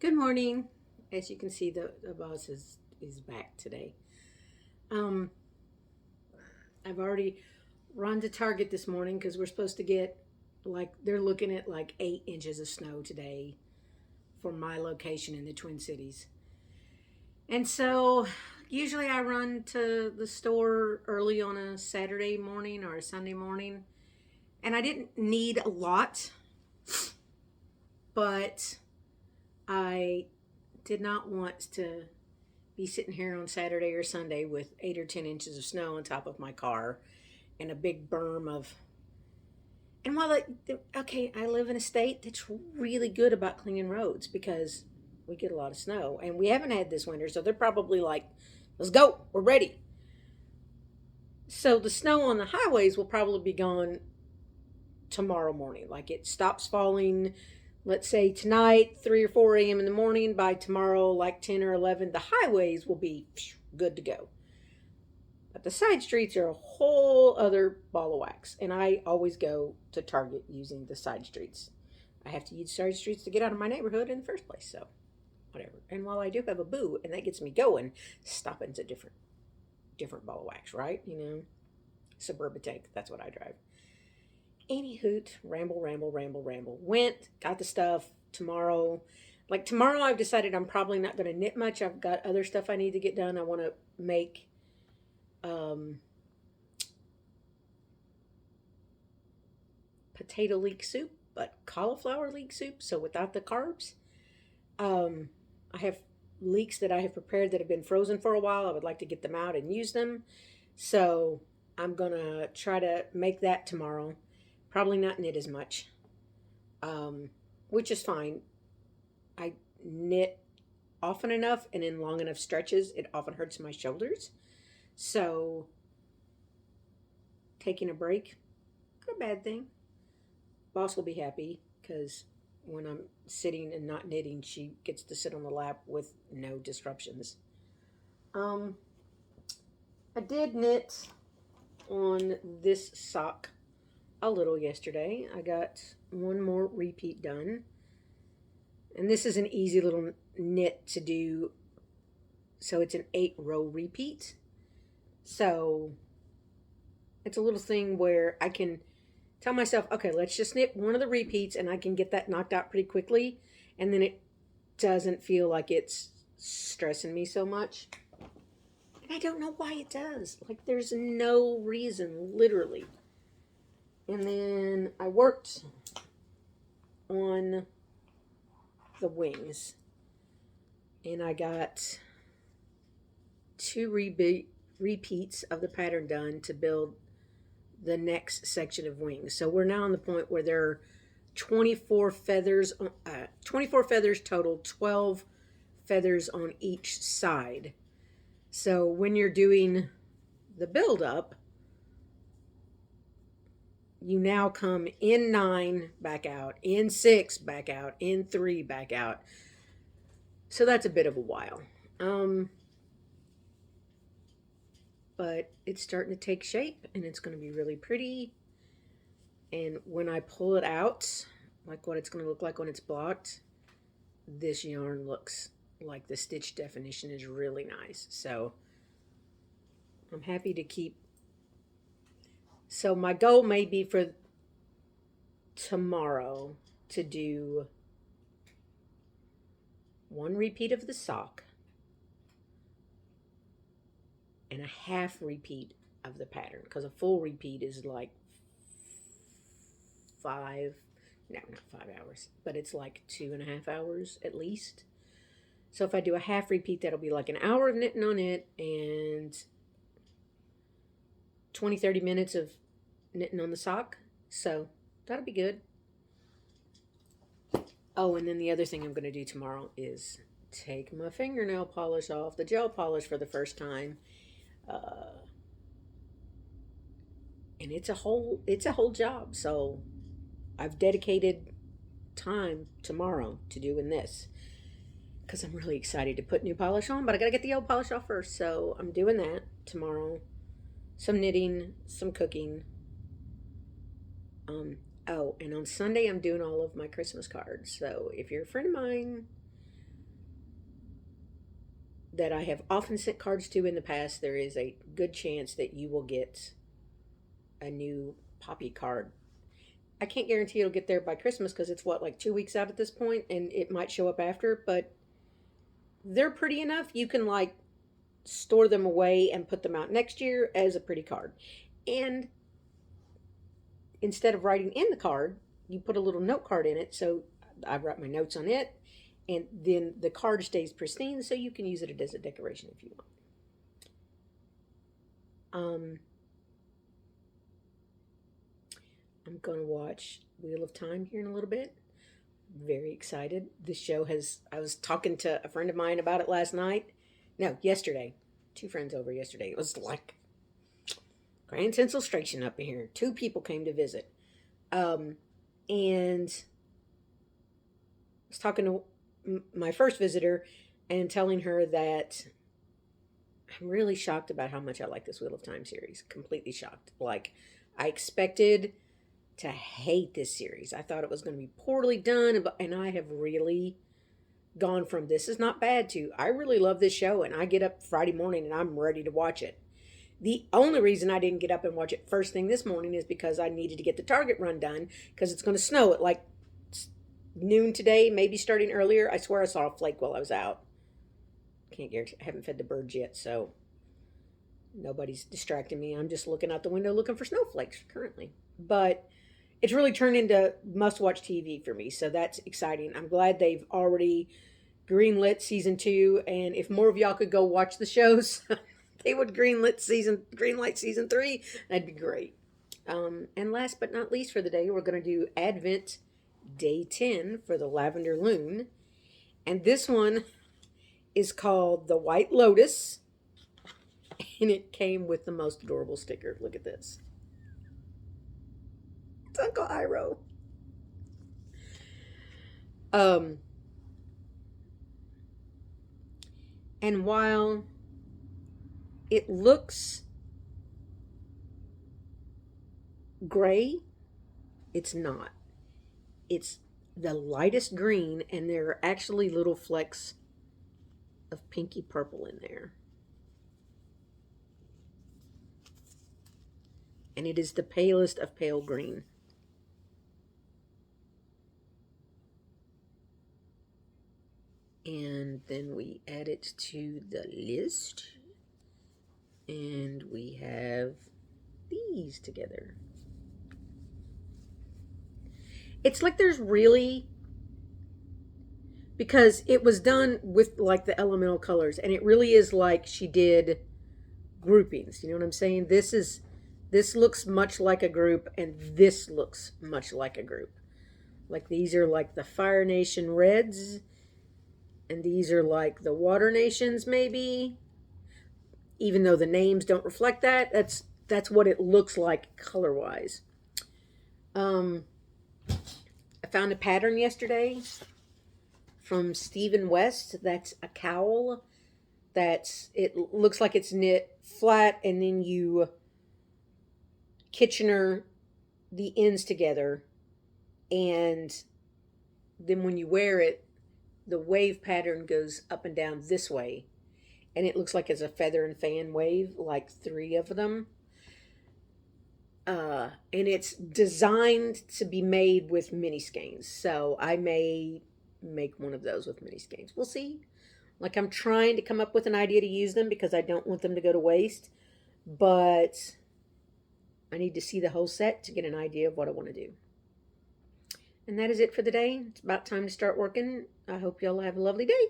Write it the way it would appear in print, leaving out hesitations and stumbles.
Good morning. As you can see, the boss is back today. Um, I've already run to Target this morning because we're supposed to get they're looking at like 8 inches of snow today for my location in the Twin Cities. And so usually I run to the store early on a Saturday morning or a Sunday morning. And I didn't need a lot, but I did not want to be sitting here on Saturday or Sunday with 8 or 10 inches of snow on top of my car and a big berm of. And okay, I live in a state that's really good about cleaning roads because we get a lot of snow and we haven't had this winter, so they're probably like, let's go, we're ready. So the snow on the highways will probably be gone tomorrow morning. Like it stops falling, let's say tonight, 3 or 4 a.m. in the morning. By tomorrow, like 10 or 11, the highways will be good to go. But the side streets are a whole other ball of wax. And I always go to Target using the side streets. I have to use side streets to get out of my neighborhood in the first place. So, whatever. And while I do have a boo, and that gets me going, stopping's a different ball of wax, right? Suburban tank. That's what I drive. Any hoot, ramble, ramble, ramble, ramble. Went, got the stuff. Tomorrow, I've decided I'm probably not going to knit much. I've got other stuff I need to get done. I want to make um, potato leek soup, but cauliflower leek soup, so without the carbs. I have leeks that I have prepared that have been frozen for a while. I would like to get them out and use them. So I'm going to try to make that tomorrow. Probably not knit as much, which is fine. I knit often enough and in long enough stretches, it often hurts my shoulders. So taking a break, not a bad thing. Boss will be happy because when I'm sitting and not knitting, she gets to sit on the lap with no disruptions. Um, I did knit on this sock a little yesterday. I got one more repeat done. And this is an easy little knit to do. So it's an 8-row repeat. So it's a little thing where I can tell myself, okay, let's just knit one of the repeats and I can get that knocked out pretty quickly. And then it doesn't feel like it's stressing me so much. And I don't know why it does. Like, there's no reason, literally. And then I worked on the wings. And I got 2 repeats of the pattern done to build the next section of wings. So we're now on the point where there are 24 feathers, 24 feathers total, 12 feathers on each side. So when you're doing the build up, you now come in 9, back out, in 6, back out, in 3, back out. So that's a bit of a while. But it's starting to take shape and it's going to be really pretty. And when I pull it out, like what it's going to look like when it's blocked, this yarn looks like the stitch definition is really nice. So I'm happy to keep. So my goal may be for tomorrow to do 1 repeat of the sock and a half repeat of the pattern, because a full repeat is like 5, no, not 5 hours, but it's like 2.5 hours at least. So if I do a half repeat, that'll be like an hour of knitting on it and 20-30 minutes of knitting on the sock. So that'll be good. Oh, and then the other thing I'm going to do tomorrow is take my fingernail polish off, the gel polish, for the first time. And it's a whole job. So I've dedicated time tomorrow to doing this because I'm really excited to put new polish on, but I gotta get the old polish off first. So I'm doing that tomorrow. Some knitting, some cooking. Oh, and on Sunday I'm doing all of my Christmas cards. So if you're a friend of mine that I have often sent cards to in the past, there is a good chance that you will get a new Poppy card. I can't guarantee it'll get there by Christmas because it's what, like 2 weeks out at this point, and it might show up after, but they're pretty enough. You can like store them away and put them out next year as a pretty card. And instead of writing in the card, you put a little note card in it. So I write my notes on it, and then the card stays pristine, so you can use it as a decoration if you want. I'm going to watch Wheel of Time here in a little bit. Very excited. This show I was talking to a friend of mine about it last night. No, yesterday. 2 friends over yesterday. It was like grand sensation up in here. 2 people came to visit. And I was talking to my first visitor and telling her that I'm really shocked about how much I like this Wheel of Time series. Completely shocked. Like, I expected to hate this series. I thought it was going to be poorly done, and I have really gone from this is not bad to I really love this show, and I get up Friday morning and I'm ready to watch it. The only reason I didn't get up and watch it first thing this morning is because I needed to get the Target run done because it's going to snow at like noon today, maybe starting earlier. I swear I saw a flake while I was out. Can't guarantee. I haven't fed the birds yet, so nobody's distracting me. I'm just looking out the window looking for snowflakes currently. But it's really turned into must-watch TV for me, so that's exciting. I'm glad they've already greenlit season 2, and if more of y'all could go watch the shows, they would greenlight season 3. That'd be great. And last but not least for the day, we're going to do Advent Day 10 for the LavenderLune, and this one is called the White Lotus, and it came with the most adorable sticker. Look at this. It's Uncle Iroh. And while it looks gray, it's not. It's the lightest green, and there are actually little flecks of pinky purple in there. And it is the palest of pale green. And then we add it to the list. And we have these together. It's like there's really, because it was done with like the elemental colors, and it really is like she did groupings. You know what I'm saying? This looks much like a group, and this looks much like a group. Like these are like the Fire Nation Reds, and these are like the Water Nations maybe. Even though the names don't reflect that, that's what it looks like color-wise. I found a pattern yesterday from Stephen West. That's a cowl. It looks like it's knit flat, and then you Kitchener the ends together, and then when you wear it, the wave pattern goes up and down this way, and it looks like it's a feather and fan wave, like 3 of them. And it's designed to be made with mini skeins, so I may make one of those with mini skeins. We'll see. Like, I'm trying to come up with an idea to use them because I don't want them to go to waste, but I need to see the whole set to get an idea of what I want to do. And that is it for the day. It's about time to start working. I hope y'all have a lovely day.